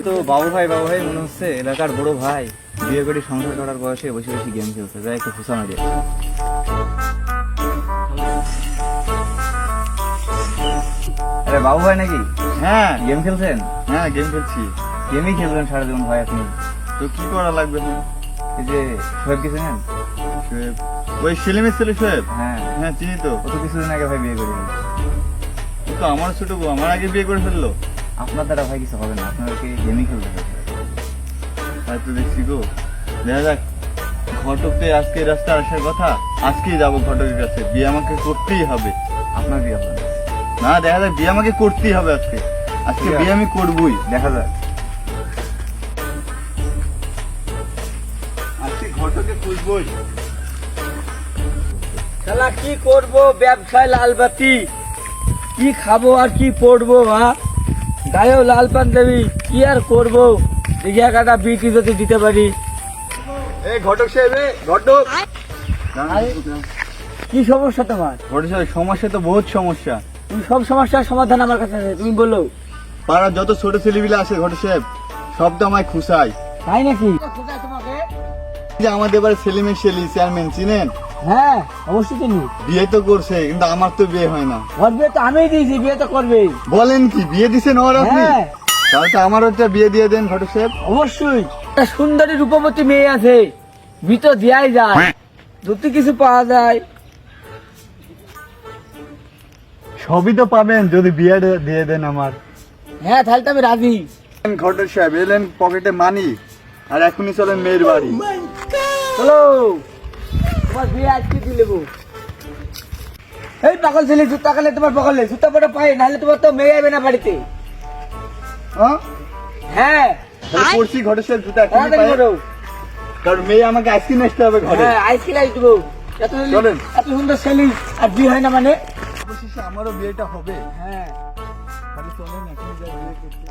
তো বাবু ভাই মনে হচ্ছে এলাকার বড় ভাই বিয়ে করে সংসার করার বয়সে বসে বসে গেম খেলছে, যাই একটু খুশা মারি। আরে বাবু ভাই নাকি? হ্যাঁ গেম খেলছেন? হ্যাঁ গেম খেলছি। গেমই খেলবেন সারা জীবন ভাই আপনি? তো কি করা লাগবে এখন? এই যে সোহেব কি চেনেন? শোয়েব, ওই সেলিমের ছেলে শোয়েব? হ্যাঁ, হ্যাঁ চিনি তো। ও তো কিছুদিন আগে ভাই বিয়ে করে ফেলছে। ও তো আমার ছোট বউ, আমার আগে বিয়ে করে ফেললো। আপনার দ্বারা ভাই কিছু হবে না, আপনাদেরকে গেমই খেলতে হবে। তাই তো দেখছি গো। দেখা যাক, ঘটককে আজকে রাস্তা আসার কথা, আজকেই যাবো ঘটকের কাছে। বিয়ে আমাকে করতেই হবে। আপনার বিয়ে হবে না। না দেখা যাক, বিয়ে আমাকে করতেই হবে আজকে। আজকে বিয়ে আমি করবই, দেখা যাক। আজকে ঘটকে খুঁজবই। শালা কি করব, ব্যবসায় লালবাতি, কি খাবো আর কি পড়বো, মা গায়েও লাল পাঞ্জাবি, কি আর করবো। দেখি একটা বিটি যদি দিতে পারি। এই ঘটক সাহেব, ঘটক। কি সমস্যা তোমার? ঘটক সাহেব, সমস্যা তো বহুত সমস্যা। তুমি সব সমস্যার সমাধান আমার কাছে আছে, তুমি বলো। পাড়ার যত ছোট ছেলেপিলে আসে ঘটক সাহেব, সব তো আমায় খুশায়। তাই নাকি? যে আমাদের এবারে সেলিমের ছেলে চেয়ারম্যান চিনেন? হ্যাঁ অবশ্যই চিনি। বিয়ে তো করছে, কিন্তু আমার তো বিয়ে হয় না। ওর বিয়ে তো আমিই দিয়েছি, বিয়ে তো করবে। বলেন কি, বিয়ে দিছেন ওর আপনি? হ্যাঁ তাহলে তো আমারও একটা বিয়ে দিয়ে দেন ঘটক সাহেব। অবশ্যই। একটা সুন্দরী রূপবতী মেয়ে আছে, বিয়ে তো দেয়াই যায় যদি কিছু পাওয়া যায়। সবই তো পাবেন যদি বিয়ে দিয়ে দেন আমার। হ্যাঁ তাহলে তো আমি রাজি। ঘটক সাহেব এলেন, পকেটে মানি, আর এখনই চলেন মেয়ের বাড়ি। চলো, তোমার বিয়ে আজকে দিয়ে নেবো। এই পাগল ছেলে, জুতা কালে তোমার পকলে, জুতা পরে পাই, নাহলে তোমার তো মেয়ে যাবে না বাড়িতে। হ্যাঁ হ্যাঁ তাহলে পড়ছি ঘটক সাহেব, জুতা এখনই তাড়াতাড়ি পায়ে। করো। কারণ মেয়ে আমাকে আইসক্রিম আসতে হবে ঘরে। হ্যাঁ আইসক্রিম আইস দেবো। চলেন। এত সুন্দর ছেলে আর বিয়ে হয় না মানে? অবশেষে আমারও বিয়েটা হবে। হ্যাঁ তাহলে চলেন এখনই যাই বিয়ে করতে।